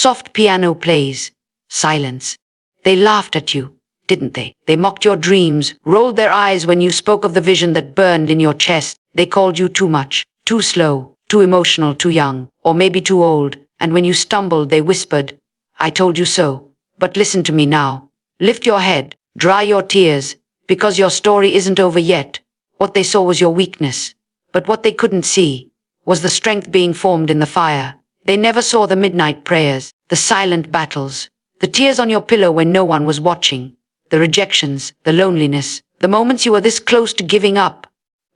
Soft piano plays. Silence. They laughed at you, didn't they? They mocked your dreams, rolled their eyes when you spoke of the vision that burned in your chest. They called you too much, too slow, too emotional, too young, or maybe too old. And when you stumbled, they whispered, "I told you so." But listen to me now. Lift your head, dry your tears, because your story isn't over yet. What they saw was your weakness. But what they couldn't see was the strength being formed in the fire. They never saw the midnight prayers, the silent battles, the tears on your pillow when no one was watching, the rejections, the loneliness, the moments you were this close to giving up.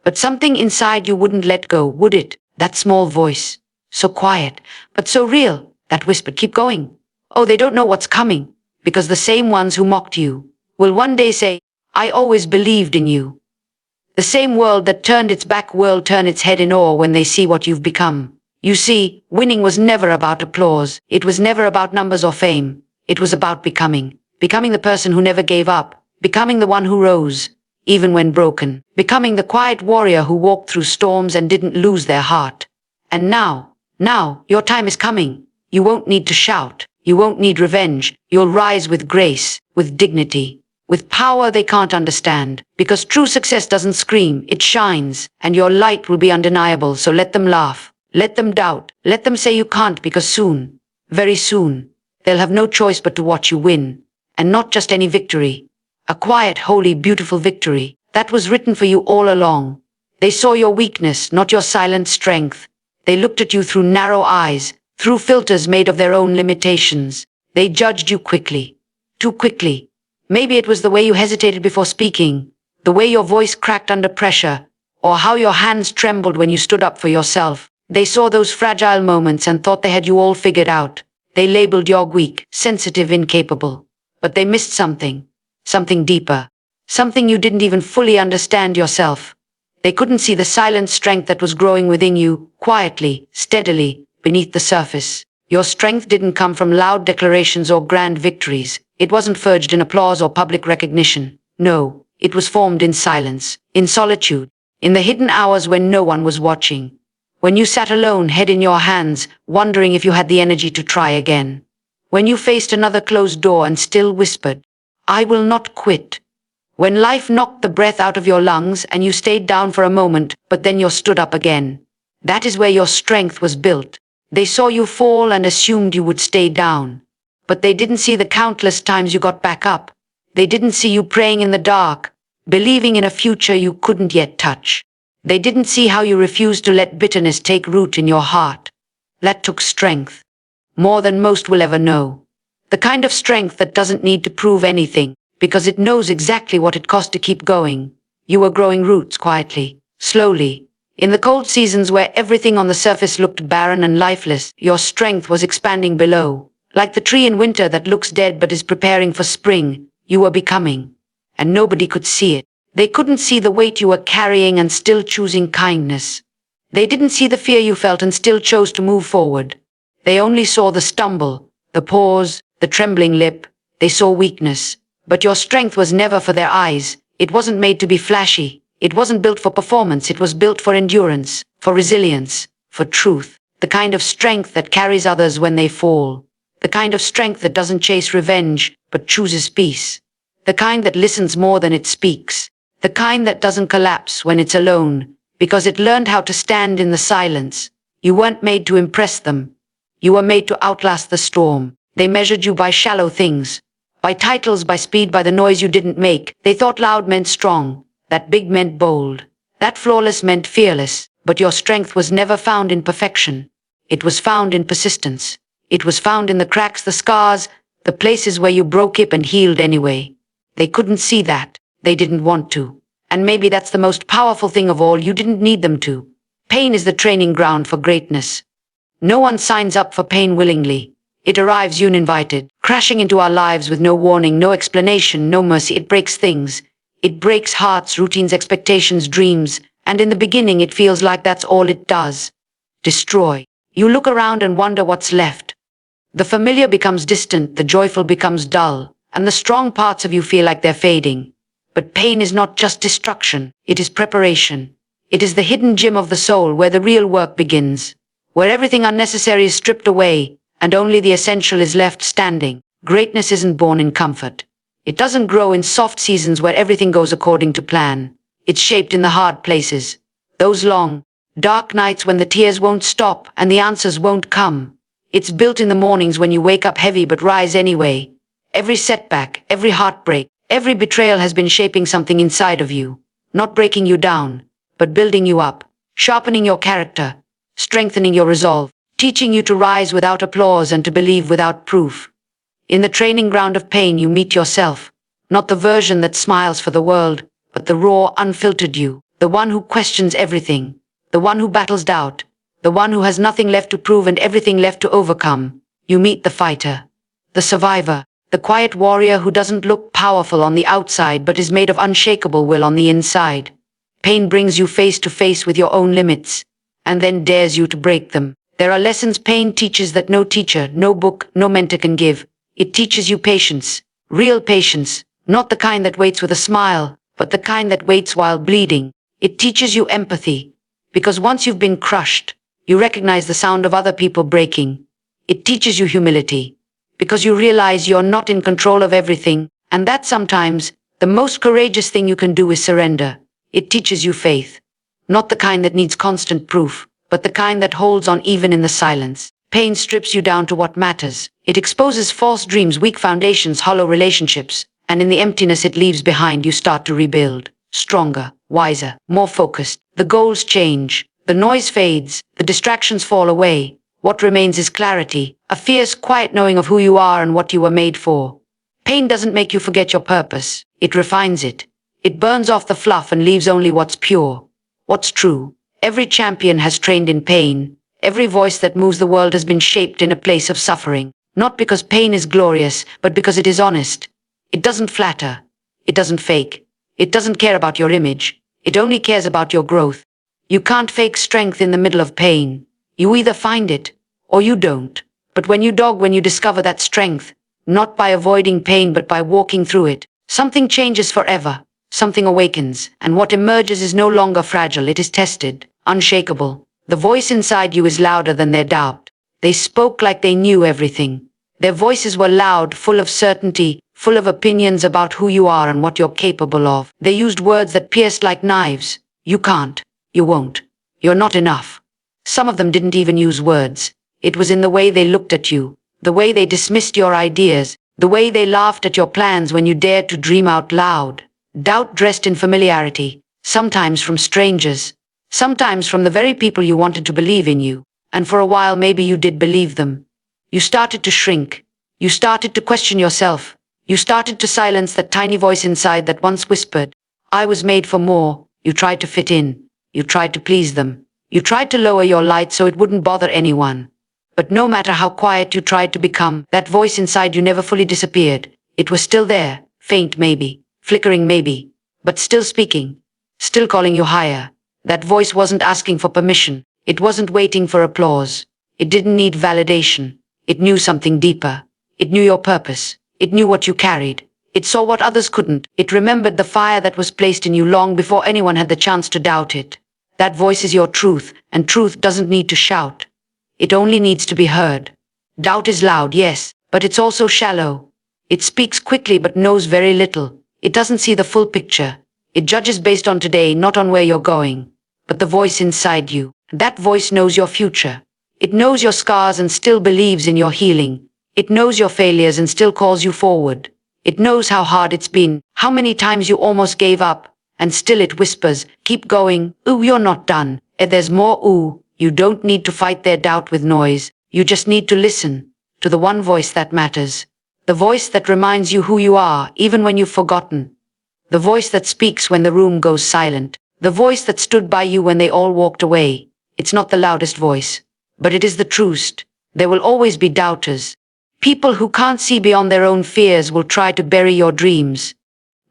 But something inside you wouldn't let go, would it? That small voice, so quiet, but so real, that whispered, "Keep going." Oh, they don't know what's coming, because the same ones who mocked you will one day say, "I always believed in you." The same world that turned its back will turn its head in awe when they see what you've become. You see, winning was never about applause. It was never about numbers or fame. It was about becoming the person who never gave up, becoming the one who rose, even when broken, becoming the quiet warrior who walked through storms and didn't lose their heart. And now, your time is coming. You won't need to shout. You won't need revenge. You'll rise with grace, with dignity, with power they can't understand, because true success doesn't scream, it shines, and your light will be undeniable. So let them laugh, let them doubt, let them say you can't, because soon, very soon, they'll have no choice but to watch you win. And not just any victory, a quiet, holy, beautiful victory that was written for you all along. They saw your weakness, not your silent strength. They looked at you through narrow eyes, through filters made of their own limitations. They judged you quickly, too quickly. Maybe it was the way you hesitated before speaking, the way your voice cracked under pressure, or how your hands trembled when you stood up for yourself. They saw those fragile moments and thought they had you all figured out. They labeled you weak, sensitive, incapable. But they missed something deeper, something you didn't even fully understand yourself. They couldn't see the silent strength that was growing within you, quietly, steadily, beneath the surface. Your strength didn't come from loud declarations or grand victories. It wasn't forged in applause or public recognition. No, it was formed in silence, in solitude, in the hidden hours when no one was watching. When you sat alone, head in your hands, wondering if you had the energy to try again. When you faced another closed door and still whispered, "I will not quit." When life knocked the breath out of your lungs and you stayed down for a moment, but then you stood up again. That is where your strength was built. They saw you fall and assumed you would stay down. But they didn't see the countless times you got back up. They didn't see you praying in the dark, believing in a future you couldn't yet touch. They didn't see how you refused to let bitterness take root in your heart. That took strength, more than most will ever know. The kind of strength that doesn't need to prove anything, because it knows exactly what it cost to keep going. You were growing roots quietly, slowly. In the cold seasons where everything on the surface looked barren and lifeless, your strength was expanding below. Like the tree in winter that looks dead but is preparing for spring, you were becoming. And nobody could see it. They couldn't see the weight you were carrying and still choosing kindness. They didn't see the fear you felt and still chose to move forward. They only saw the stumble, the pause, the trembling lip. They saw weakness. But your strength was never for their eyes. It wasn't made to be flashy. It wasn't built for performance. It was built for endurance, for resilience, for truth. The kind of strength that carries others when they fall. The kind of strength that doesn't chase revenge, but chooses peace. The kind that listens more than it speaks. The kind that doesn't collapse when it's alone, because it learned how to stand in the silence. You weren't made to impress them. You were made to outlast the storm. They measured you by shallow things, by titles, by speed, by the noise you didn't make. They thought loud meant strong, that big meant bold, that flawless meant fearless. But your strength was never found in perfection. It was found in persistence. It was found in the cracks, the scars, the places where you broke up and healed anyway. They couldn't see that. They didn't want to. And maybe that's the most powerful thing of all. You didn't need them to. Pain is the training ground for greatness. No one signs up for pain willingly. It arrives uninvited, crashing into our lives with no warning, no explanation, no mercy. It breaks things. It breaks hearts, routines, expectations, dreams. And in the beginning, it feels like that's all it does. Destroy. You look around and wonder what's left. The familiar becomes distant, the joyful becomes dull, and the strong parts of you feel like they're fading. But pain is not just destruction. It is preparation. It is the hidden gym of the soul where the real work begins, where everything unnecessary is stripped away, and only the essential is left standing. Greatness isn't born in comfort. It doesn't grow in soft seasons where everything goes according to plan. It's shaped in the hard places. Those long, dark nights when the tears won't stop and the answers won't come. It's built in the mornings when you wake up heavy but rise anyway. Every setback, every heartbreak, every betrayal has been shaping something inside of you. Not breaking you down, but building you up, sharpening your character, strengthening your resolve, teaching you to rise without applause and to believe without proof. In the training ground of pain you meet yourself, not the version that smiles for the world, but the raw, unfiltered you, the one who questions everything, the one who battles doubt, the one who has nothing left to prove and everything left to overcome. You meet the fighter, the survivor, the quiet warrior who doesn't look powerful on the outside but is made of unshakable will on the inside. Pain brings you face to face with your own limits, and then dares you to break them. There are lessons pain teaches that no teacher, no book, no mentor can give. It teaches you patience, real patience, not the kind that waits with a smile, but the kind that waits while bleeding. It teaches you empathy, because once you've been crushed, you recognize the sound of other people breaking. It teaches you humility, because you realize you're not in control of everything, and that sometimes the most courageous thing you can do is surrender. It teaches you faith, not the kind that needs constant proof, but the kind that holds on even in the silence. Pain strips you down to what matters. It exposes false dreams, weak foundations, hollow relationships, and in the emptiness it leaves behind you start to rebuild. Stronger, wiser, more focused. The goals change, the noise fades, the distractions fall away. What remains is clarity, a fierce, quiet knowing of who you are and what you were made for. Pain doesn't make you forget your purpose. It refines it. It burns off the fluff and leaves only what's pure, what's true. Every champion has trained in pain. Every voice that moves the world has been shaped in a place of suffering. Not because pain is glorious, but because it is honest. It doesn't flatter. It doesn't fake. It doesn't care about your image. It only cares about your growth. You can't fake strength in the middle of pain. You either find it, or you don't. But when you discover that strength, not by avoiding pain but by walking through it, something changes forever. Something awakens, and what emerges is no longer fragile, it is tested, unshakable. The voice inside you is louder than their doubt. They spoke like they knew everything. Their voices were loud, full of certainty, full of opinions about who you are and what you're capable of. They used words that pierced like knives. You can't. You won't. You're not enough. Some of them didn't even use words. It was in the way they looked at you, the way they dismissed your ideas, the way they laughed at your plans when you dared to dream out loud. Doubt dressed in familiarity, sometimes from strangers, sometimes from the very people you wanted to believe in you, and for a while maybe you did believe them. You started to shrink. You started to question yourself. You started to silence that tiny voice inside that once whispered, "I was made for more." You tried to fit in. You tried to please them. You tried to lower your light so it wouldn't bother anyone. But no matter how quiet you tried to become, that voice inside you never fully disappeared. It was still there, faint maybe, flickering maybe, but still speaking, still calling you higher. That voice wasn't asking for permission. It wasn't waiting for applause. It didn't need validation. It knew something deeper. It knew your purpose. It knew what you carried. It saw what others couldn't. It remembered the fire that was placed in you long before anyone had the chance to doubt it. That voice is your truth, and truth doesn't need to shout. It only needs to be heard. Doubt is loud, yes, but it's also shallow. It speaks quickly but knows very little. It doesn't see the full picture. It judges based on today, not on where you're going. But the voice inside you, that voice knows your future. It knows your scars and still believes in your healing. It knows your failures and still calls you forward. It knows how hard it's been, how many times you almost gave up, and still it whispers, "Keep going, ooh, you're not done." And there's more ooh. You don't need to fight their doubt with noise. You just need to listen to the one voice that matters. The voice that reminds you who you are, even when you've forgotten. The voice that speaks when the room goes silent. The voice that stood by you when they all walked away. It's not the loudest voice, but it is the truest. There will always be doubters. People who can't see beyond their own fears will try to bury your dreams.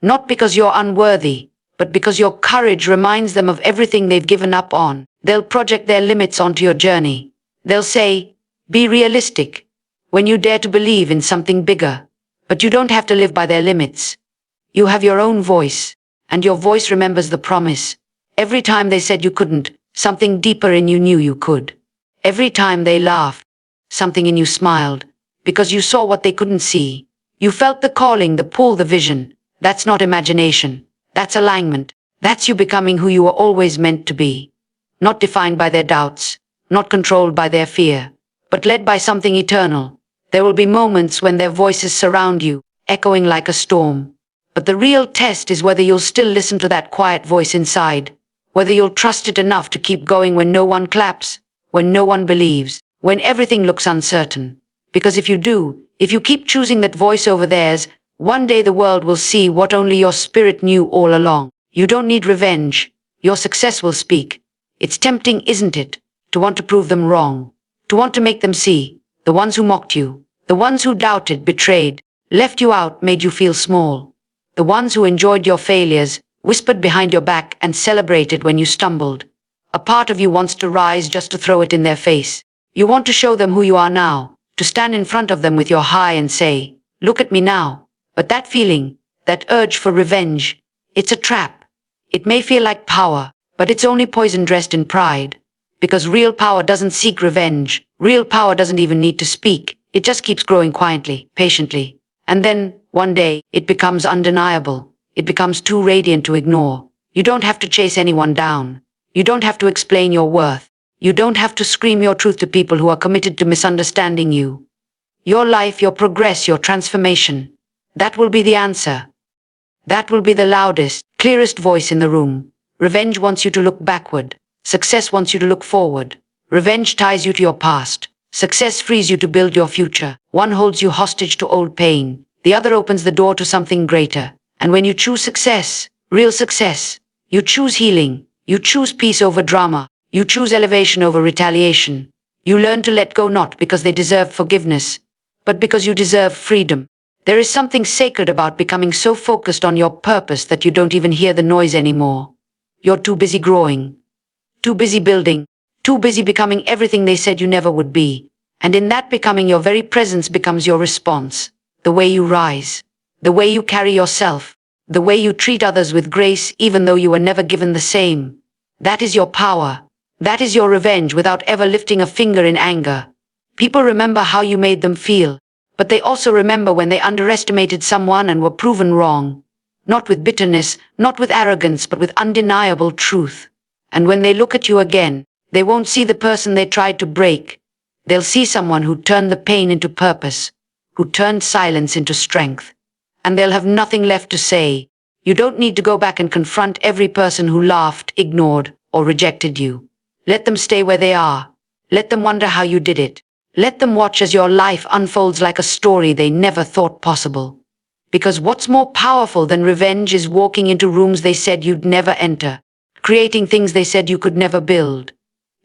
Not because you're unworthy, but because your courage reminds them of everything they've given up on. They'll project their limits onto your journey. They'll say, "Be realistic," when you dare to believe in something bigger. But you don't have to live by their limits. You have your own voice, and your voice remembers the promise. Every time they said you couldn't, something deeper in you knew you could. Every time they laughed, Something in you smiled, because you saw what they couldn't see. You felt the calling, the pull, the vision. That's not imagination. That's alignment. That's you becoming who you were always meant to be. Not defined by their doubts, not controlled by their fear, but led by something eternal. There will be moments when their voices surround you, echoing like a storm. But the real test is whether you'll still listen to that quiet voice inside, whether you'll trust it enough to keep going when no one claps, when no one believes, when everything looks uncertain. Because if you do, if you keep choosing that voice over theirs, one day the world will see what only your spirit knew all along. You don't need revenge. Your success will speak. It's tempting, isn't it, to want to prove them wrong, to want to make them see, the ones who mocked you, the ones who doubted, betrayed, left you out, made you feel small, the ones who enjoyed your failures, whispered behind your back and celebrated when you stumbled. A part of you wants to rise just to throw it in their face. You want to show them who you are now, to stand in front of them with your high and say, "Look at me now." But that feeling, that urge for revenge, it's a trap. It may feel like power, but it's only poison dressed in pride. Because real power doesn't seek revenge. Real power doesn't even need to speak. It just keeps growing quietly, patiently. And then, one day, it becomes undeniable. It becomes too radiant to ignore. You don't have to chase anyone down. You don't have to explain your worth. You don't have to scream your truth to people who are committed to misunderstanding you. Your life, your progress, your transformation. That will be the answer. That will be the loudest, clearest voice in the room. Revenge wants you to look backward. Success wants you to look forward. Revenge ties you to your past. Success frees you to build your future. One holds you hostage to old pain. The other opens the door to something greater. And when you choose success, real success, you choose healing. You choose peace over drama. You choose elevation over retaliation. You learn to let go not because they deserve forgiveness, but because you deserve freedom. There is something sacred about becoming so focused on your purpose that you don't even hear the noise anymore. You're too busy growing, too busy building, too busy becoming everything they said you never would be. And in that becoming, your very presence becomes your response. The way you rise, the way you carry yourself, the way you treat others with grace even though you were never given the same. That is your power. That is your revenge without ever lifting a finger in anger. People remember how you made them feel, but they also remember when they underestimated someone and were proven wrong. Not with bitterness, not with arrogance, but with undeniable truth. And when they look at you again, they won't see the person they tried to break. They'll see someone who turned the pain into purpose, who turned silence into strength. And they'll have nothing left to say. You don't need to go back and confront every person who laughed, ignored, or rejected you. Let them stay where they are. Let them wonder how you did it. Let them watch as your life unfolds like a story they never thought possible. Because what's more powerful than revenge is walking into rooms they said you'd never enter, creating things they said you could never build,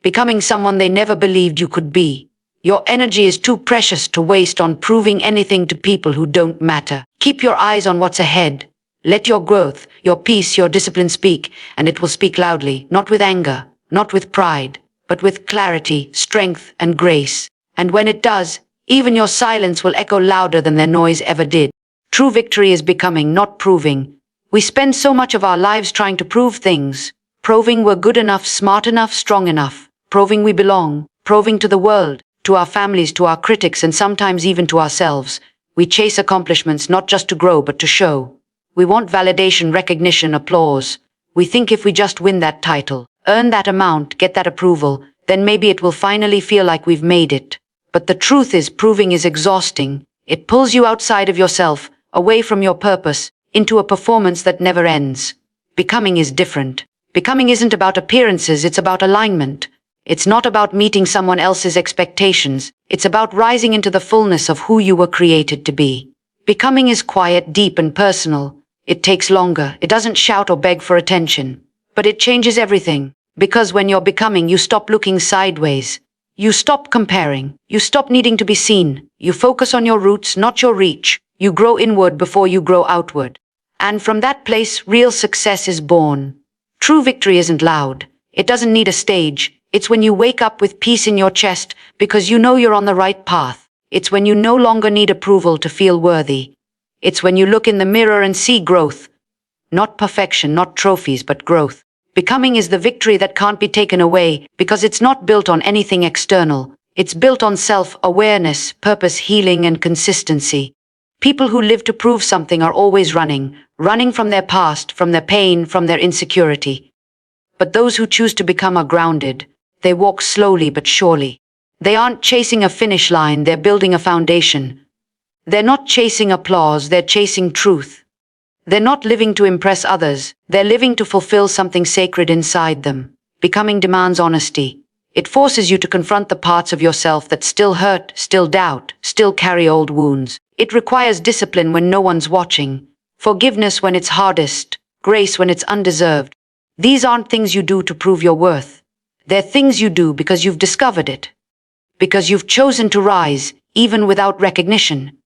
becoming someone they never believed you could be. Your energy is too precious to waste on proving anything to people who don't matter. Keep your eyes on what's ahead. Let your growth, your peace, your discipline speak, and it will speak loudly, not with anger, not with pride, but with clarity, strength, and grace. And when it does, even your silence will echo louder than their noise ever did. True victory is becoming, not proving. We spend so much of our lives trying to prove things, proving we're good enough, smart enough, strong enough, proving we belong, proving to the world, to our families, to our critics, and sometimes even to ourselves. We chase accomplishments not just to grow, but to show. We want validation, recognition, applause. We think if we just win that title, earn that amount, get that approval, then maybe it will finally feel like we've made it. But the truth is, proving is exhausting. It pulls you outside of yourself, away from your purpose, into a performance that never ends. Becoming is different. Becoming isn't about appearances, it's about alignment. It's not about meeting someone else's expectations. It's about rising into the fullness of who you were created to be. Becoming is quiet, deep, and personal. It takes longer. It doesn't shout or beg for attention. But it changes everything. Because when you're becoming, you stop looking sideways. You stop comparing. You stop needing to be seen. You focus on your roots, not your reach. You grow inward before you grow outward. And from that place, real success is born. True victory isn't loud. It doesn't need a stage. It's when you wake up with peace in your chest because you know you're on the right path. It's when you no longer need approval to feel worthy. It's when you look in the mirror and see growth. Not perfection, not trophies, but growth. Becoming is the victory that can't be taken away because it's not built on anything external. It's built on self-awareness, purpose, healing, and consistency. People who live to prove something are always running from their past, from their pain, from their insecurity. But those who choose to become are grounded. They walk slowly but surely. They aren't chasing a finish line, they're building a foundation. They're not chasing applause, they're chasing truth. They're not living to impress others, they're living to fulfill something sacred inside them. Becoming demands honesty. It forces you to confront the parts of yourself that still hurt, still doubt, still carry old wounds. It requires discipline when no one's watching, forgiveness when it's hardest, grace when it's undeserved. These aren't things you do to prove your worth. They're things you do because you've discovered it. Because you've chosen to rise, even without recognition.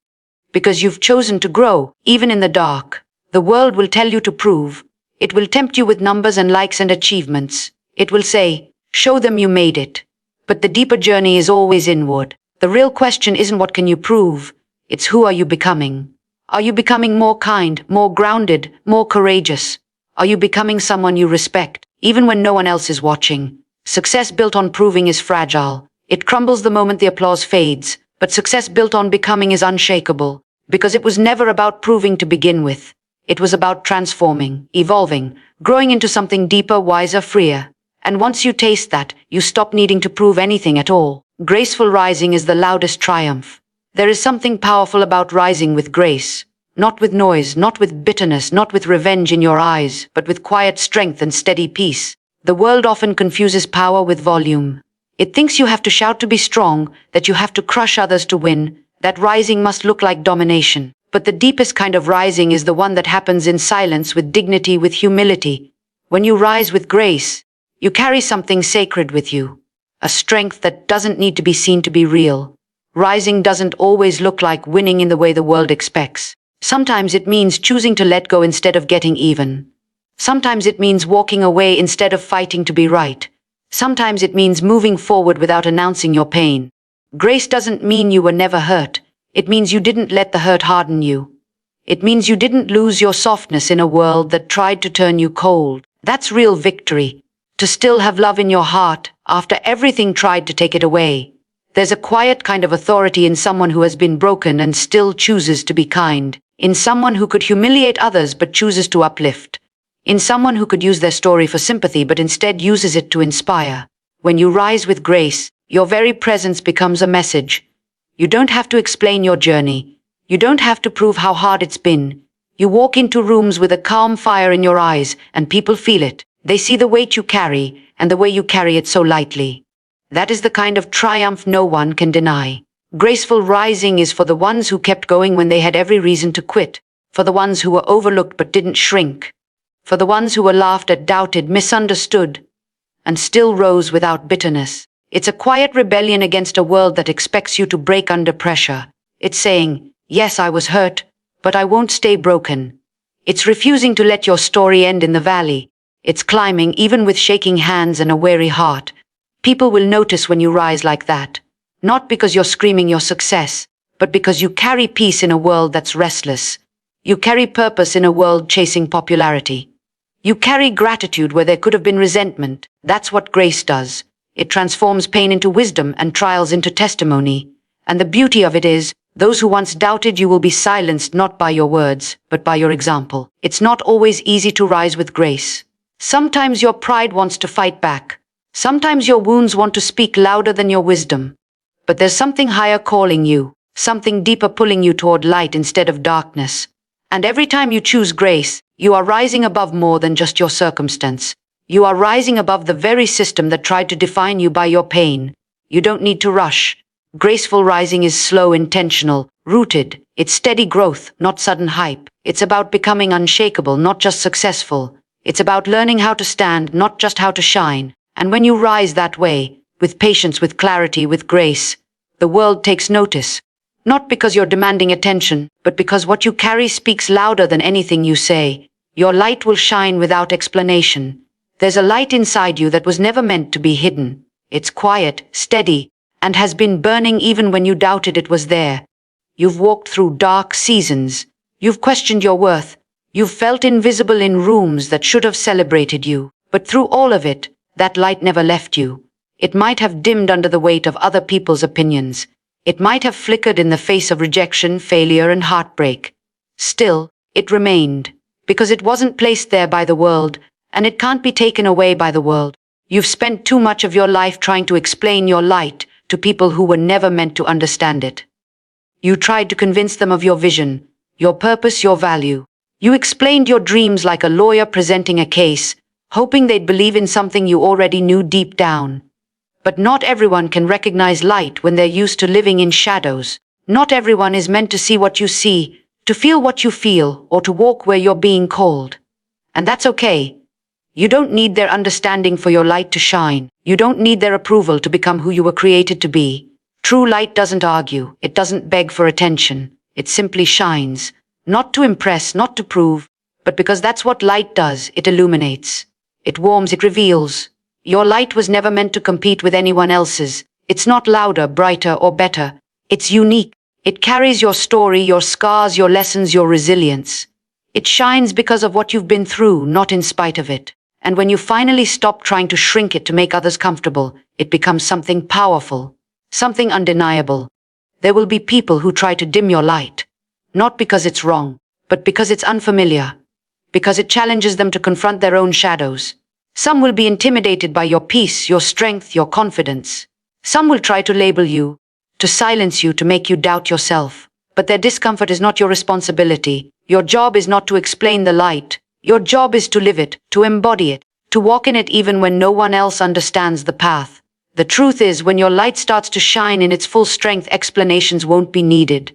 Because you've chosen to grow, even in the dark. The world will tell you to prove. It will tempt you with numbers and likes and achievements. It will say, show them you made it. But the deeper journey is always inward. The real question isn't what can you prove, it's who are you becoming. Are you becoming more kind, more grounded, more courageous? Are you becoming someone you respect, even when no one else is watching? Success built on proving is fragile. It crumbles the moment the applause fades, but success built on becoming is unshakable, because it was never about proving to begin with. It was about transforming, evolving, growing into something deeper, wiser, freer. And once you taste that, you stop needing to prove anything at all. Graceful rising is the loudest triumph. There is something powerful about rising with grace. Not with noise, not with bitterness, not with revenge in your eyes, but with quiet strength and steady peace. The world often confuses power with volume. It thinks you have to shout to be strong, that you have to crush others to win, that rising must look like domination. But the deepest kind of rising is the one that happens in silence, with dignity, with humility. When you rise with grace, you carry something sacred with you. A strength that doesn't need to be seen to be real. Rising doesn't always look like winning in the way the world expects. Sometimes it means choosing to let go instead of getting even. Sometimes it means walking away instead of fighting to be right. Sometimes it means moving forward without announcing your pain. Grace doesn't mean you were never hurt. It means you didn't let the hurt harden you. It means you didn't lose your softness in a world that tried to turn you cold. That's real victory. To still have love in your heart after everything tried to take it away. There's a quiet kind of authority in someone who has been broken and still chooses to be kind. In someone who could humiliate others but chooses to uplift. In someone who could use their story for sympathy but instead uses it to inspire. When you rise with grace, your very presence becomes a message. You don't have to explain your journey. You don't have to prove how hard it's been. You walk into rooms with a calm fire in your eyes and people feel it. They see the weight you carry and the way you carry it so lightly. That is the kind of triumph no one can deny. Graceful rising is for the ones who kept going when they had every reason to quit. For the ones who were overlooked but didn't shrink. For the ones who were laughed at, doubted, misunderstood, and still rose without bitterness. It's a quiet rebellion against a world that expects you to break under pressure. It's saying, yes, I was hurt, but I won't stay broken. It's refusing to let your story end in the valley. It's climbing even with shaking hands and a weary heart. People will notice when you rise like that. Not because you're screaming your success, but because you carry peace in a world that's restless. You carry purpose in a world chasing popularity. You carry gratitude where there could have been resentment. That's what grace does. It transforms pain into wisdom and trials into testimony. And the beauty of it is, those who once doubted you will be silenced not by your words, but by your example. It's not always easy to rise with grace. Sometimes your pride wants to fight back. Sometimes your wounds want to speak louder than your wisdom. But there's something higher calling you, something deeper pulling you toward light instead of darkness. And every time you choose grace, you are rising above more than just your circumstance. You are rising above the very system that tried to define you by your pain. You don't need to rush. Graceful rising is slow, intentional, rooted. It's steady growth, not sudden hype. It's about becoming unshakable, not just successful. It's about learning how to stand, not just how to shine. And when you rise that way, with patience, with clarity, with grace, the world takes notice. Not because you're demanding attention, but because what you carry speaks louder than anything you say. Your light will shine without explanation. There's a light inside you that was never meant to be hidden. It's quiet, steady, and has been burning even when you doubted it was there. You've walked through dark seasons. You've questioned your worth. You've felt invisible in rooms that should have celebrated you. But through all of it, that light never left you. It might have dimmed under the weight of other people's opinions. It might have flickered in the face of rejection, failure, and heartbreak. Still, it remained, because it wasn't placed there by the world, and it can't be taken away by the world. You've spent too much of your life trying to explain your light to people who were never meant to understand it. You tried to convince them of your vision, your purpose, your value. You explained your dreams like a lawyer presenting a case, hoping they'd believe in something you already knew deep down. But not everyone can recognize light when they're used to living in shadows. Not everyone is meant to see what you see, to feel what you feel, or to walk where you're being called. And that's okay. You don't need their understanding for your light to shine. You don't need their approval to become who you were created to be. True light doesn't argue. It doesn't beg for attention. It simply shines. Not to impress, not to prove, but because that's what light does. It illuminates. It warms, it reveals. Your light was never meant to compete with anyone else's. It's not louder, brighter, or better. It's unique. It carries your story, your scars, your lessons, your resilience. It shines because of what you've been through, not in spite of it. And when you finally stop trying to shrink it to make others comfortable, it becomes something powerful, something undeniable. There will be people who try to dim your light, not because it's wrong, but because it's unfamiliar, because it challenges them to confront their own shadows. Some will be intimidated by your peace, your strength, your confidence. Some will try to label you, to silence you, to make you doubt yourself. But their discomfort is not your responsibility. Your job is not to explain the light. Your job is to live it, to embody it, to walk in it even when no one else understands the path. The truth is, when your light starts to shine in its full strength, explanations won't be needed.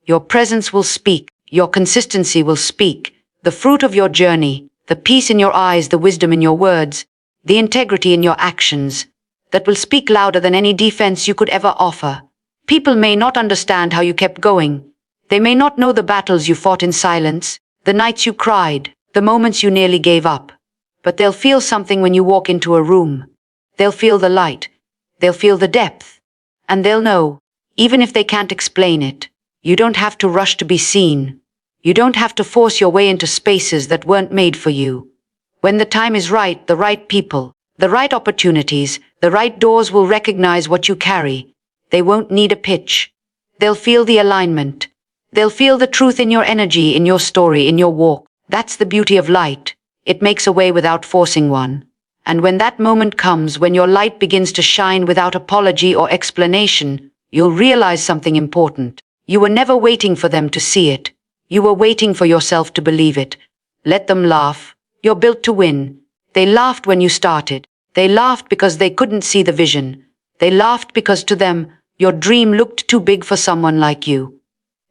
Your presence will speak. Your consistency will speak. The fruit of your journey, the peace in your eyes, the wisdom in your words, the integrity in your actions, that will speak louder than any defense you could ever offer. People may not understand how you kept going. They may not know the battles you fought in silence, the nights you cried, the moments you nearly gave up. But they'll feel something when you walk into a room. They'll feel the light. They'll feel the depth. And they'll know, even if they can't explain it, you don't have to rush to be seen. You don't have to force your way into spaces that weren't made for you. When the time is right, the right people, the right opportunities, the right doors will recognize what you carry. They won't need a pitch. They'll feel the alignment. They'll feel the truth in your energy, in your story, in your walk. That's the beauty of light. It makes a way without forcing one. And when that moment comes, when your light begins to shine without apology or explanation, you'll realize something important. You were never waiting for them to see it. You were waiting for yourself to believe it. Let them laugh. You're built to win. They laughed when you started. They laughed because they couldn't see the vision. They laughed because to them, your dream looked too big for someone like you.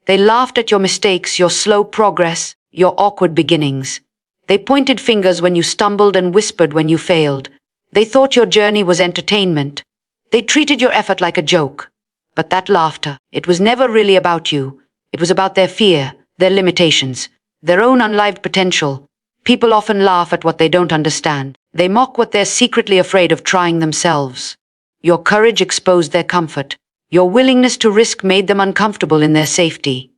They laughed at your mistakes, your slow progress, your awkward beginnings. They pointed fingers when you stumbled and whispered when you failed. They thought your journey was entertainment. They treated your effort like a joke. But that laughter, it was never really about you. It was about their fear, their limitations, their own unlived potential. People often laugh at what they don't understand. They mock what they're secretly afraid of trying themselves. Your courage exposed their comfort. Your willingness to risk made them uncomfortable in their safety.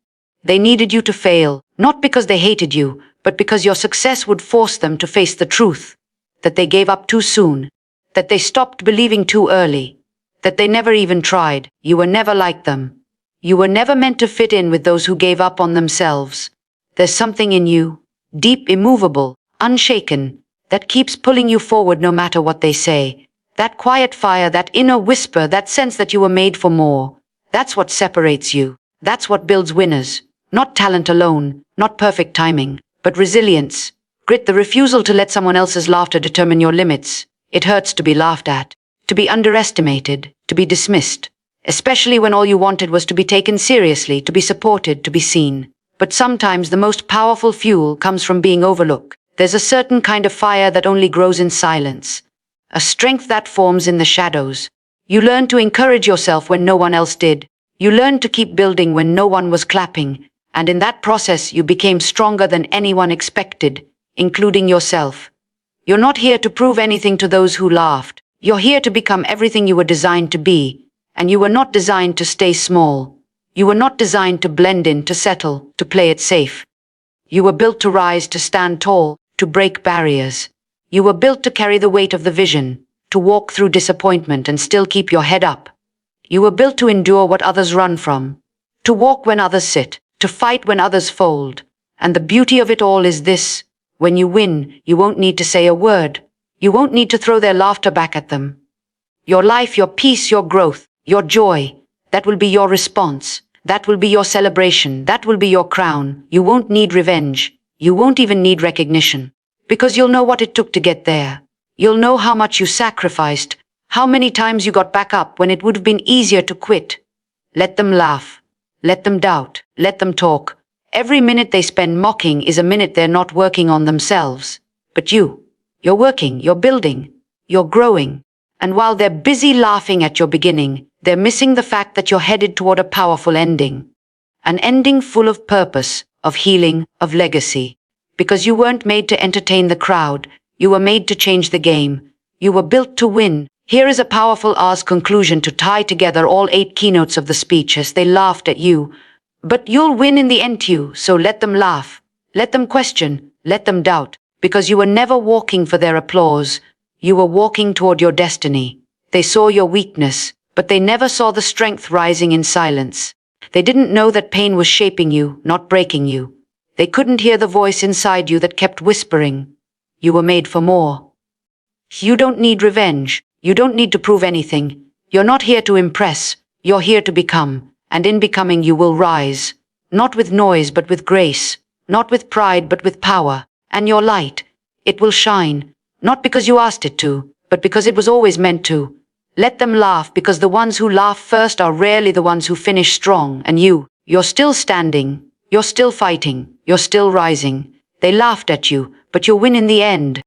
They needed you to fail, not because they hated you, but because your success would force them to face the truth. That they gave up too soon. That they stopped believing too early. That they never even tried. You were never like them. You were never meant to fit in with those who gave up on themselves. There's something in you, deep, immovable, unshaken, that keeps pulling you forward no matter what they say. That quiet fire, that inner whisper, that sense that you were made for more. That's what separates you. That's what builds winners. Not talent alone, not perfect timing, but resilience, grit, the refusal to let someone else's laughter determine your limits. It hurts to be laughed at, to be underestimated, to be dismissed, especially when all you wanted was to be taken seriously, to be supported, to be seen. But sometimes the most powerful fuel comes from being overlooked. There's a certain kind of fire that only grows in silence, a strength that forms in the shadows. You learn to encourage yourself when no one else did. You learned to keep building when no one was clapping. And in that process, you became stronger than anyone expected, including yourself. You're not here to prove anything to those who laughed. You're here to become everything you were designed to be. And you were not designed to stay small. You were not designed to blend in, to settle, to play it safe. You were built to rise, to stand tall, to break barriers. You were built to carry the weight of the vision, to walk through disappointment and still keep your head up. You were built to endure what others run from, to walk when others sit, to fight when others fold. And the beauty of it all is this: when you win, you won't need to say a word. You won't need to throw their laughter back at them. Your life, your peace, your growth, your joy, that will be your response. That will be your celebration. That will be your crown. You won't need revenge. You won't even need recognition. Because you'll know what it took to get there. You'll know how much you sacrificed, how many times you got back up when it would have been easier to quit. Let them laugh. Let them doubt. Let them talk. Every minute they spend mocking is a minute they're not working on themselves. But you're working, you're building, you're growing. And while they're busy laughing at your beginning, they're missing the fact that you're headed toward a powerful ending. An ending full of purpose, of healing, of legacy. Because you weren't made to entertain the crowd, you were made to change the game. You were built to win. Here is a powerful R's conclusion to tie together all 8 keynotes of the speech as they laughed at you. But you'll win in the end too, so let them laugh. Let them question, let them doubt, because you were never walking for their applause. You were walking toward your destiny. They saw your weakness, but they never saw the strength rising in silence. They didn't know that pain was shaping you, not breaking you. They couldn't hear the voice inside you that kept whispering. You were made for more. You don't need revenge. You don't need to prove anything. You're not here to impress. You're here to become. And in becoming you will rise. Not with noise, but with grace. Not with pride, but with power. And your light, it will shine. Not because you asked it to, but because it was always meant to. Let them laugh, because the ones who laugh first are rarely the ones who finish strong. And you're still standing. You're still fighting. You're still rising. They laughed at you, but you'll win in the end.